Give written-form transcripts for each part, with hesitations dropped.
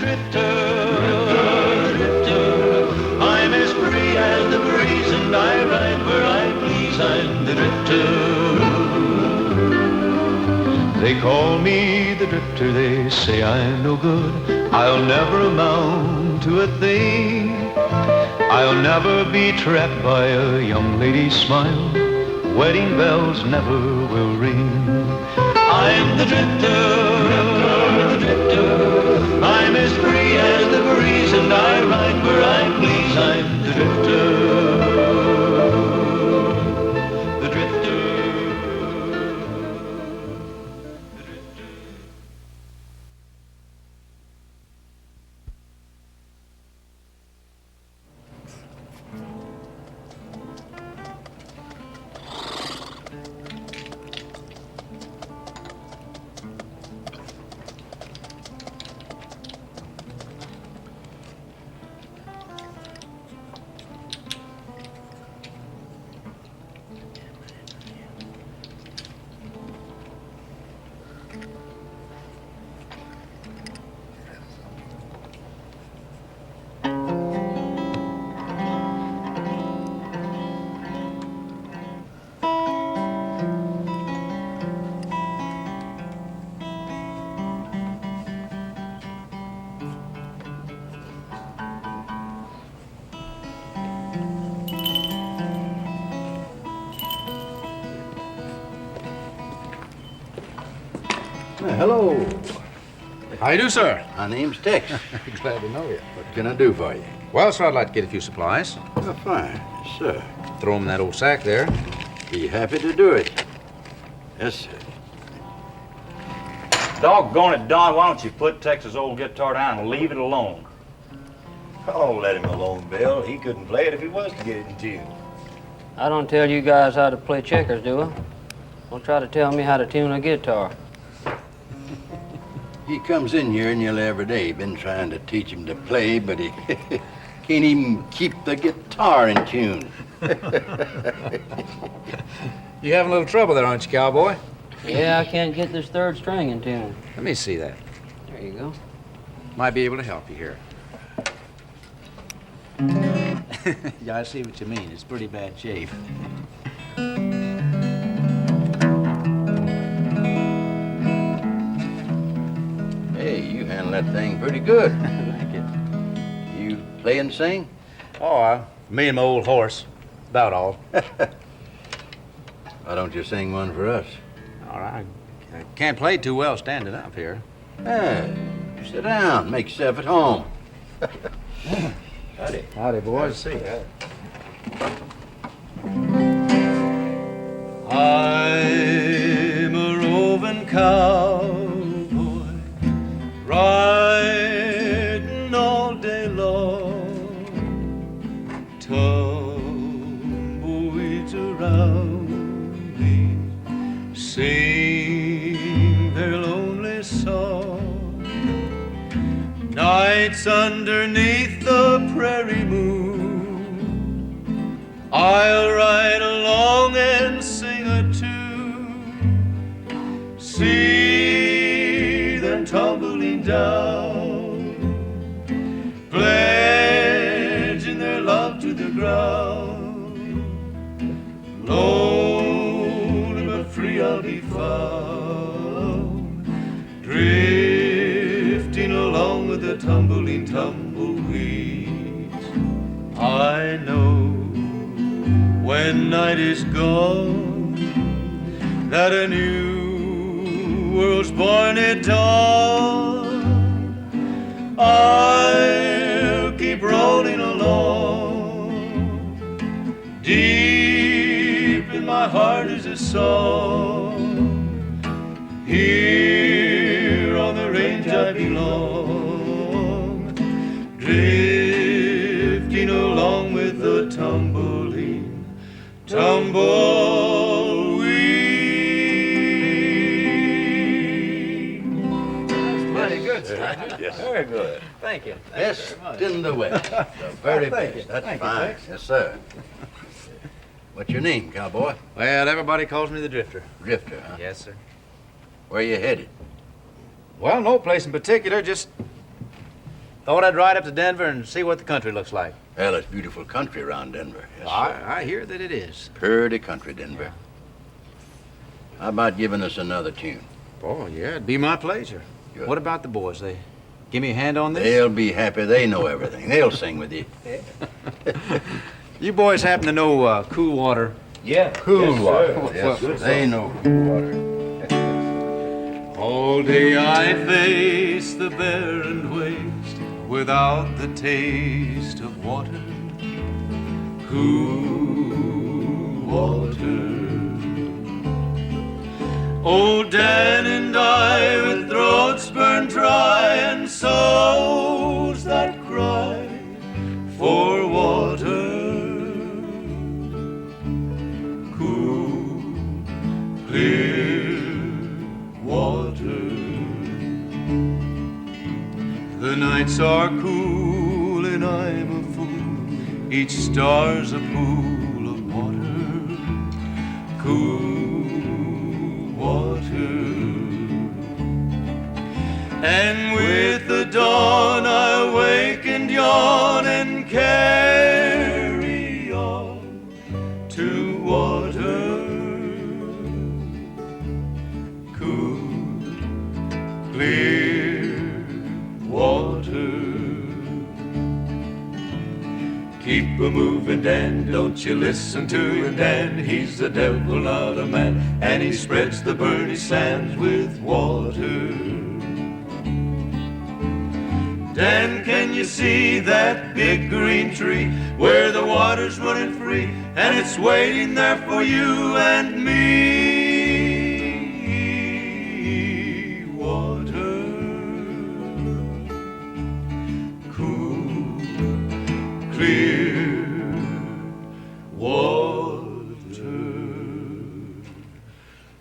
drifter, drifter. I'm as free as the breeze and I ride where I please. I'm the drifter. They call me the drifter, they say I'm no good. I'll never amount to a thing. I'll never be trapped by a young lady's smile. Wedding bells never will ring. I'm the drifter, drifter, drifter. I'm as free as the breeze and I ride where I please. I'm the drifter. Hello. How you do, sir? My name's Tex. Glad to know you. What can I do for you? Well, sir, I'd like to get a few supplies. Oh, fine. Yes, sir. Throw them in that old sack there. Be happy to do it. Yes, sir. Doggone it, Don, why don't you put Tex's old guitar down and leave it alone? Oh, let him alone, Bill. He couldn't play it if he was to get it in tune. I don't tell you guys how to play checkers, do I? Don't try to tell me how to tune a guitar. He comes in here nearly every day. Been trying to teach him to play, but he can't even keep the guitar in tune. You having a little trouble there, aren't you, cowboy? Yeah, I can't get this third string in tune. Let me see that. There you go. Might be able to help you here. Yeah, I see what you mean. It's pretty bad shape. Hey, you handle that thing pretty good. Thank you. You play and sing? Oh, me and my old horse. About all. Why don't you sing one for us? All right. I can't play too well standing up here. Hey, sit down. Make yourself at home. Howdy. Howdy, boys. See. I'm a roving cowboy, riding all day long. Tumbleweeds around me sing their lonely song. Nights underneath the prairie moon, I'll ride along and sing a tune. See them tumbling down, pledging their love to the ground. Lonely but free I'll be found, drifting along with the tumbling tumbleweeds. I know when night is gone that a new world's born at dawn. I'll keep rolling along. Deep in my heart is a song. Here on the range I belong, drifting along with the tumbling tumbleweed. Very good, sir. Yes. Very good. Thank you. Best in the West. The very Thank best. you. That's Thank you, fine. Tex. Yes, sir. What's your name, cowboy? Well, everybody calls me the Drifter. Drifter, huh? Yes, sir. Where you headed? Well, no place in particular, just Thought I'd ride up to Denver and see what the country looks like. Well, it's beautiful country around Denver. Yes, sir. I hear that it is. Pretty country, Denver. How about giving us another tune? Oh, yeah, it'd be my pleasure. Good. What about the boys? They give me a hand on this? They'll be happy. They know everything. They'll sing with you. You boys happen to know Cool Water? Yeah. Cool water. Well, Yes, well, they know cool water. All day I face the barren waste without the taste of water, cool water. Old Dan and I with throats burned dry and souls that cry for water, cool, clear water. The nights are cool and I'm a fool. Each star's a pool of water, cool water. And with the dawn I wake and yawn and carry on to water, cool, clear water. Keep a moving, Dan, don't you listen to him, Dan. He's the devil, not a man, and he spreads the burning sands with water. Dan, can you see that big green tree where the water's running free and it's waiting there for you and me? Water, cool, clear water,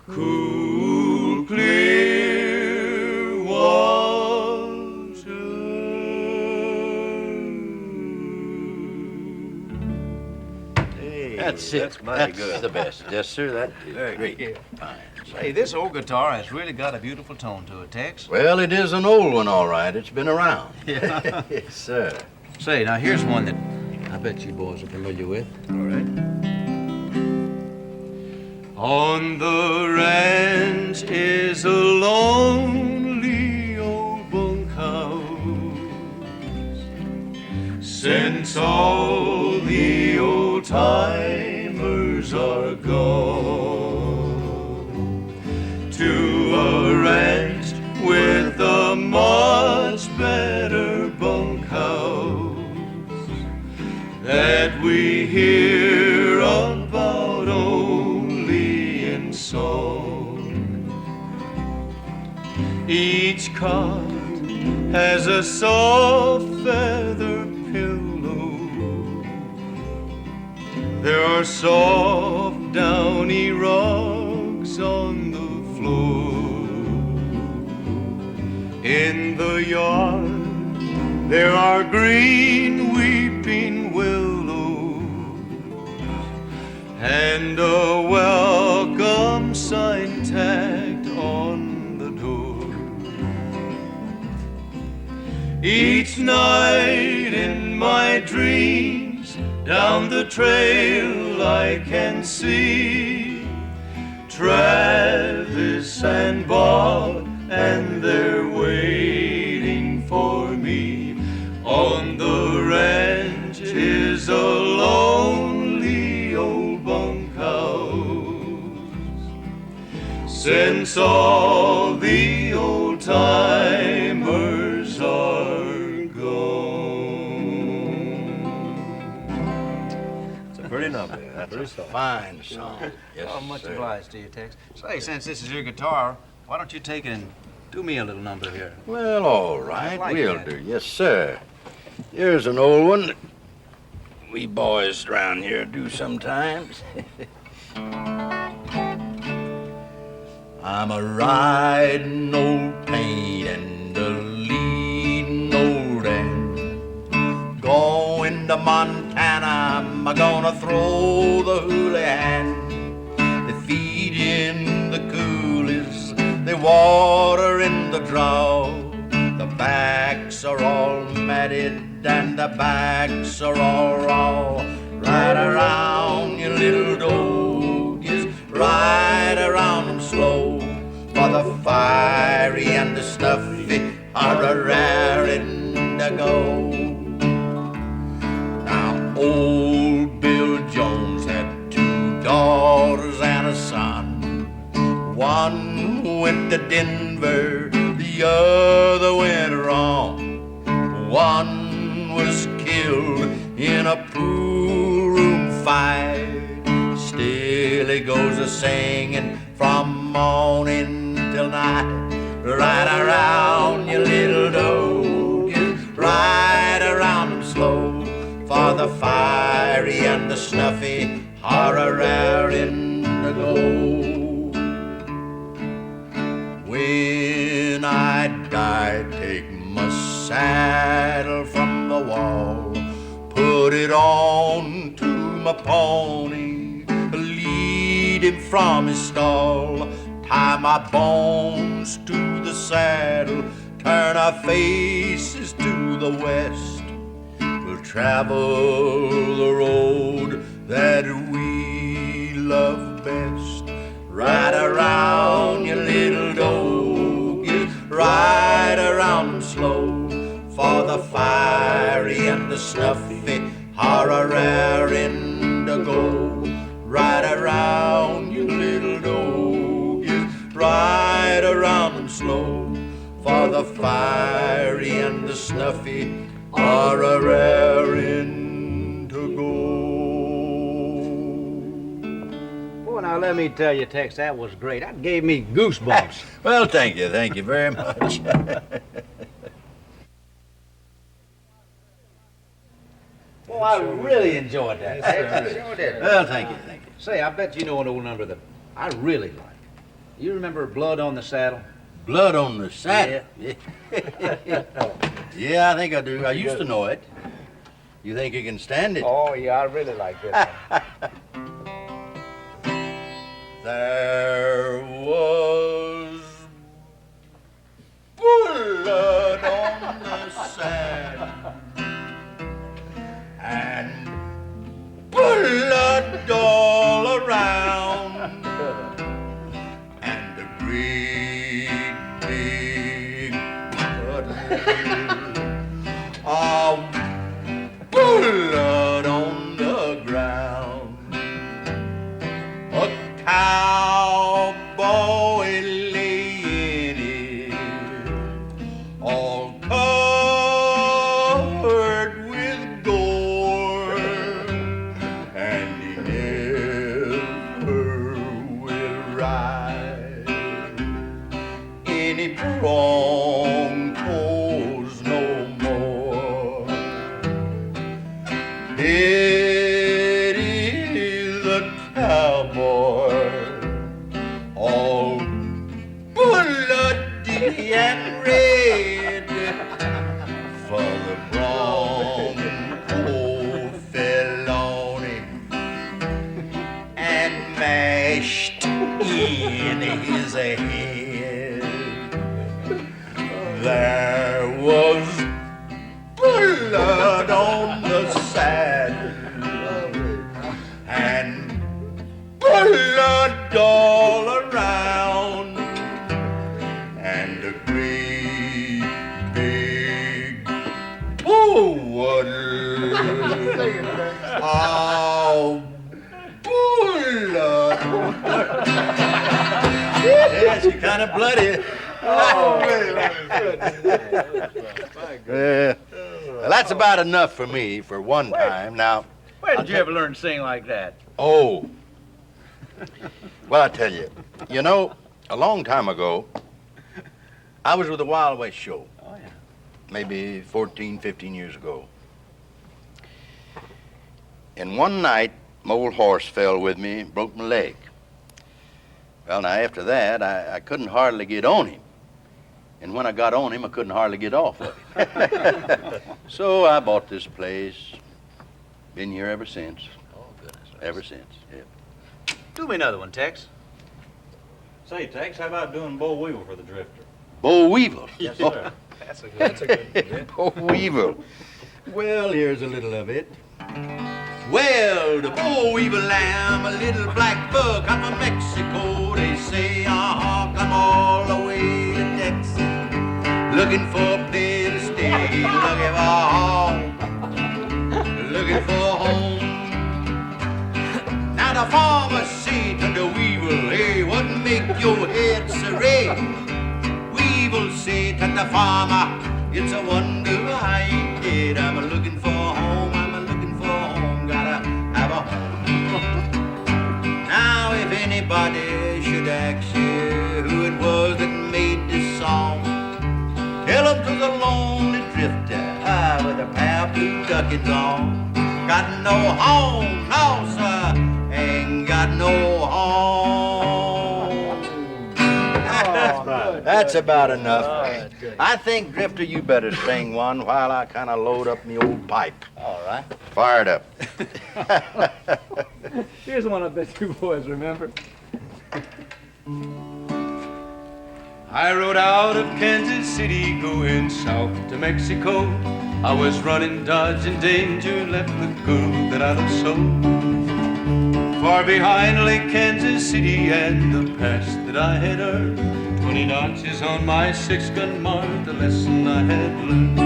cool, clear water. Hey, that's it. That's mighty That's good. the best. Yes, sir. That is Very great. good. Fine. Say, this old guitar has really got a beautiful tone to it, Tex. Well, it is an old one, all right. It's been around. Yeah. Yes, sir. Say, now here's one that I bet you boys are familiar with. All right. On the ranch is a lonely old bunkhouse. Since all the old timers are gone to a ranch with a much better bunkhouse that we hear about only in song. Each cot has a soft feather pillow. There are soft downy rugs on the floor. In the yard there are green weeping willows and a welcome sign tacked on the door. Each night in my dreams down the trail I can see Travis and Bob, and they're waiting for me. On the ranch is a lonely old bunkhouse. Since all the old timers are gone. It's a pretty number. That's That's a fine song. Yes, Oh, much sir. obliged to you, Tex. Say, since this is your guitar, why don't you take it and do me a little number here? Well, all right. like We'll that. do. Yes, sir. Here's an old one that we boys around here do sometimes. I'm a riding old paint and a leading old end. Going to Montana, I'm gonna throw the houlihan. They feed in the coolies, they water in the draw. The backs are all mad the backs are all raw. Ride around your little dogies, ride around them slow, for the fiery and the stuffy are a raring to go. Now old Bill Jones had 2 daughters and a son. One went to Denver, the other went wrong. One was killed in a pool room fight. Still he goes a-singing from morning till night. Ride around your little dogies, ride around them slow, for the fiery and the snuffy are a-raring to go. When I die, take my saddle from the wall, put it on to my pony, lead him from his stall, tie my bones to the saddle, turn our faces to the west. We'll travel the road that we love best. Ride around your little dogies, ride around them slow, for the fiery and the snuffy are a-raring to go. Ride around your little dogies, ride around them slow, for the fiery and the snuffy are a-raring to go. Boy, now let me tell you, Tex, that was great. That gave me goosebumps. Well, thank you very much. Boy, I really enjoyed that. Yes, sure did. Well, thank you. Say, I bet you know an old number that I really like. You remember Blood on the Saddle? Blood on the saddle. Yeah. Yeah, I think I do. I used to know it. You think you can stand it? Oh, yeah, I really like this one. There was blood on the saddle and blood all around and a great big puddle of blood on the ground. A cowboy lay in it, all covered with gore, and he never will ride any broncos no more. It is a cowboy, all bloody and red, for the bronco fell on him and mashed in his head. There was blood on the saddle and blood all around and a great big puddle of blood. Yes, you're kind of bloody. Oh, man, that was good. Well, that's about enough for me for one time. Now, Where did you ever learn to sing like that? oh, well, I tell you, a long time ago, I was with the Wild West Show. Oh, yeah. Maybe 14, 15 years ago. And one night, my old horse fell with me and broke my leg. Well, now, after that, I couldn't hardly get on him. And when I got on him, I couldn't hardly get off of him. So I bought this place. Been here ever since. Oh, goodness. Ever since, yeah. Do me another one, Tex. Say, Tex, how about doing Bo Weevil for the Drifter? Bo Weevil. Yes, sir. That's a good one. Bo Weevil. Well, here's a little of it. Well, the poor weevil lamb, a little black bug, come from Mexico. They say, come all the way to Texas, looking for a place to stay, looking for a home, looking for a home. Now the farmer said to the weevil, hey, what make your head so red? Weevil said to the farmer, it's a wonder I ain't dead. I'm looking for a home, I'm looking for a home, gotta have a home. Now if anybody should ask you who it was that made this song, tell them 'twas a lonely drifter with a pair of blue duckins on. Got no home, no sir, ain't got no home. That's about enough. I think, Drifter, you better sing one while I kind of load up me old pipe. All right. Fire it up. Here's one I bet you boys remember. I rode out of Kansas City going south to Mexico. I was running, dodging danger, left the girl that I loved so. Far behind lay Kansas City and the past that I had earned. 20 notches on my 6-gun marked the lesson I had learned.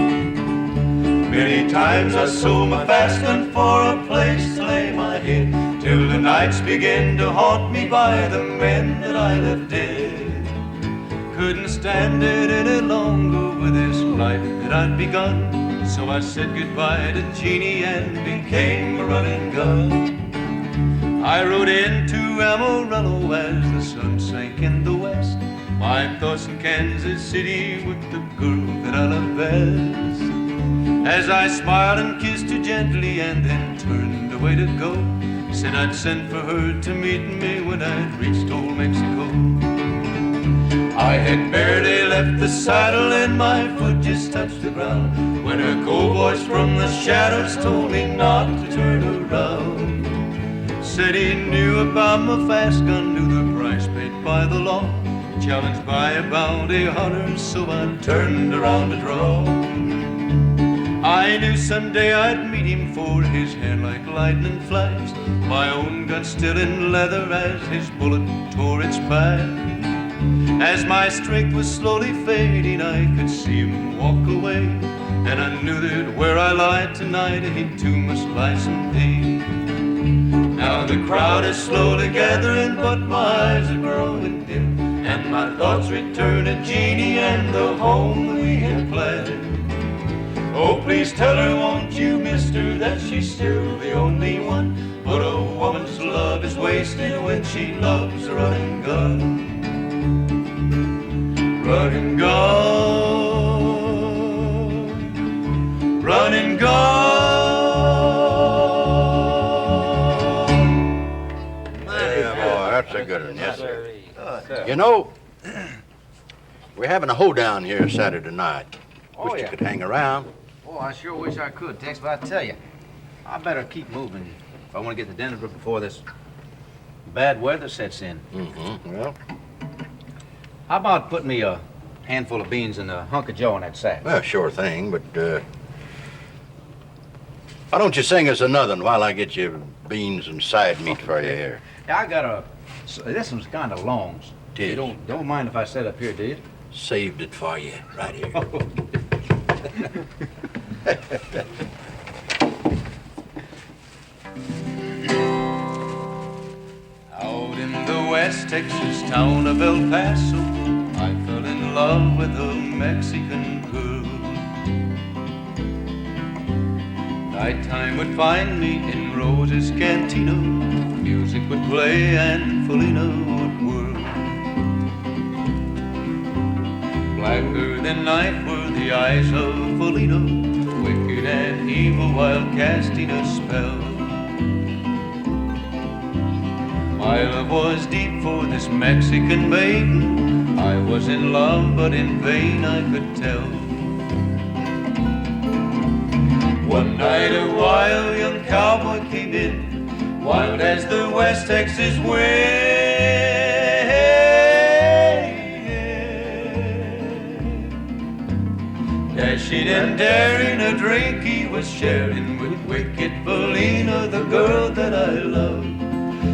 Many times I sold my fast gun for a place to lay my head, till the nights began to haunt me by the men that I left dead. Couldn't stand it any longer with this life that I'd begun, so I said goodbye to Jeannie and became a running gun. I rode into Amarillo as the sun sank in the west, my thoughts in Kansas City with the girl that I love best. As I smiled and kissed her gently and then turned away to go, said I'd send for her to meet me when I'd reached old Mexico. I had barely left the saddle and my foot just touched the ground, when a cold voice from the shadows told me not to turn around. Said he knew about my fast gun, knew the price paid by the law, challenged by a bounty hunter, so I turned around to draw. I knew someday I'd meet him, for his hair like lightning flashed, my own gun still in leather as his bullet tore its back. As my strength was slowly fading, I could see him walk away, and I knew that where I lie tonight, he too must lie someday. Now the crowd is slowly gathering, but my eyes are growing dim, and my thoughts return to Jeannie and the home that we had planned. Oh, please tell her, won't you, mister, that she's still the only one, but a woman's love is wasted when she loves a running gun. Running gun, running gun. Yeah, boy, that's a good one, yes, sir. You know, we're having a hoedown here Saturday night. Oh, Wish yeah. you could hang around. Oh, I sure wish I could, Tex, but I tell you, I better keep moving if I want to get to Denver before this bad weather sets in. Well, How about putting me a handful of beans and a hunk of joe in that sack? well, sure thing, but why don't you sing us another one while I get you beans and side meat for you here? Yeah, I got this one's kind of long. Tis. You don't mind if I set up here, do you? Saved it for you right here. Out in the West Texas town of El Paso, I fell in love with a Mexican girl. Nighttime would find me in Rose's Cantina, music would play and Felina would whirl. Blacker than night were the eyes of Felina, wicked and evil while casting a spell. My love was deep for this Mexican maiden, I was in love but in vain I could tell. One night a wild young cowboy came in, wild as the West Texas wind. Dashing and daring, a drink he was sharing with wicked Felina, the girl that I love.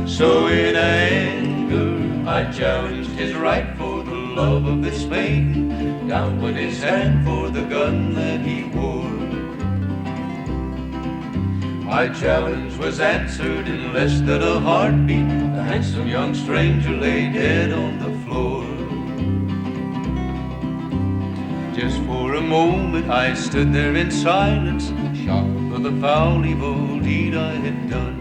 So in anger I challenged his right for the love of this maiden. Down went his hand for the gun that he wore. My challenge was answered in less than a heartbeat. The handsome young stranger lay dead on the floor. Just for a moment I stood there in silence, shocked for the foul evil deed I had done.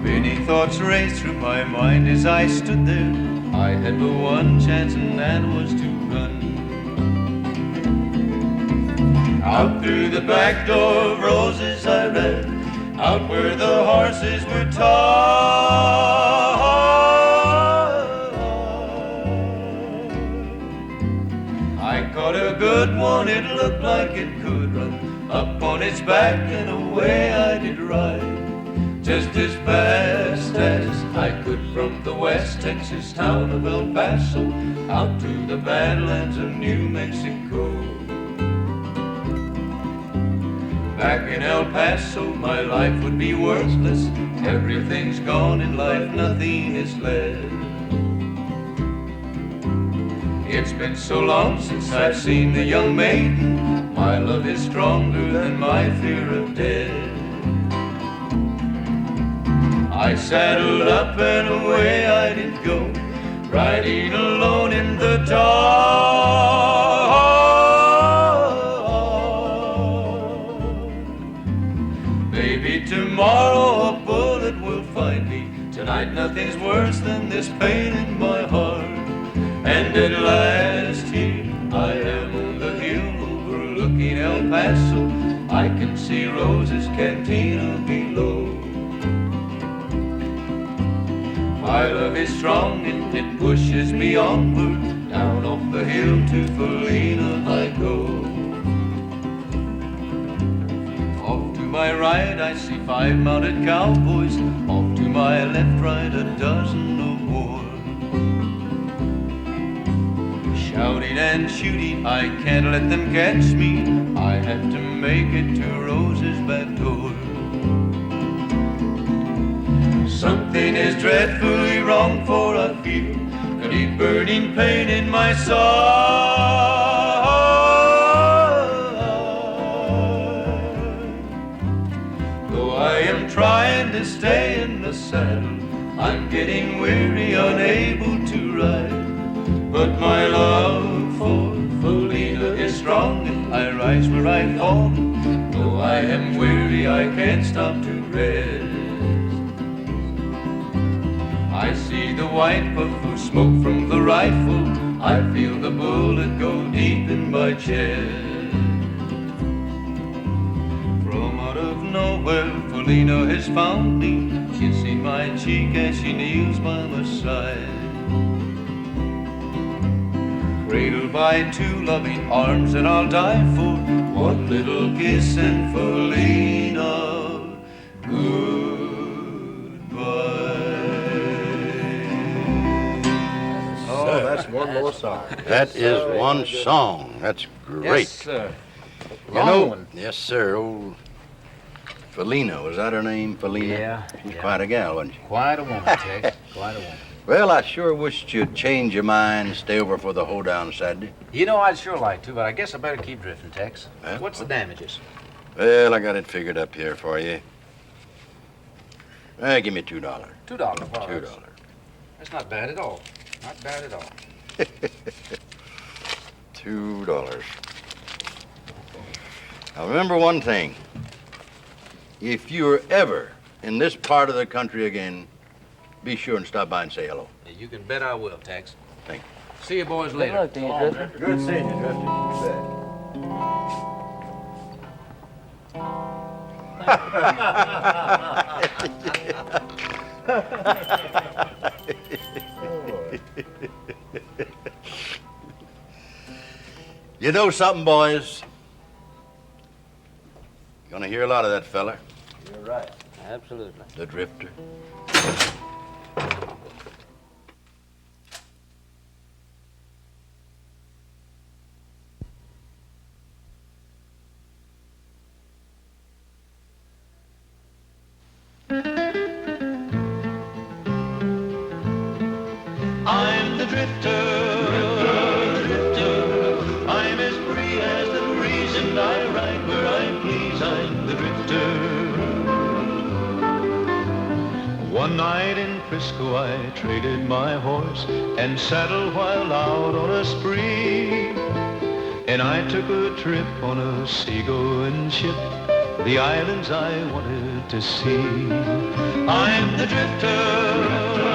Many thoughts raced through my mind as I stood there. I had but one chance, and that was to run. Out through the back door of roses I ran, out where the horses were tied. I caught a good one, it looked like it could run. Up on its back and away I did ride, just as fast as I could from the West Texas town of El Paso out to the badlands of New Mexico. Back in El Paso my life would be worthless. Everything's gone in life, nothing is left. It's been so long since I've seen the young maiden. My love is stronger than my fear of death. I saddled up and away I did go, riding alone in the dark. Maybe tomorrow a bullet will find me. Tonight nothing's worse than this pain in my heart. And at last here I am on the hill overlooking El Paso. I can see Rose's cantina below. My love is strong and it pushes me onward. Down off the hill to Felina I go. Off to my right I see 5 mounted cowboys. Off to my left, right, a dozen or more. Shouting and shooting, I can't let them catch me. I have to make it to Rose's back door. Something is dreadfully wrong, for I feel a deep burning pain in my side. Though I am trying to stay in the saddle, I'm getting weary, unable to ride. But my love for Felina is strong, and I rise where I fall. Though I am weary, I can't stop to rest. I see the white puff of smoke from the rifle. I feel the bullet go deep in my chest. From out of nowhere, Felina has found me, kissing my cheek as she kneels by my side. Cradled by 2 loving arms that I'll die for. One little kiss and Felina, goodbye. Oh, that's one more song. That is one song. That's great. Yes, sir. You know, yes, sir. Old Felina, was that her name, Felina? Yeah. She's quite a gal, wasn't she? Quite a woman, Tex. Quite a woman. Well, I sure wished you'd change your mind and stay over for the hoedown Saturday. You know, I'd sure like to, but I guess I better keep drifting, Tex. Huh? What's the damages? Well, I got it figured up here for you. Give me $2. $2. $2. That's not bad at all. Not bad at all. $2. Now, remember one thing. If you're ever in this part of the country again, be sure and stop by and say hello. Yeah, you can bet I will, Tex. Thank you. See you boys Good later. luck to you, Drifter. Good seeing you, Drifter. You know something, boys? You're gonna hear a lot of that fella, You're right. Absolutely. the Drifter. drifter, drifter. I'm as free as the breeze and I ride where I please. I'm the drifter. One night in Frisco I traded my horse and saddle while out on a spree. And I took a trip on a seagoing ship, the islands I wanted to see. I'm the drifter.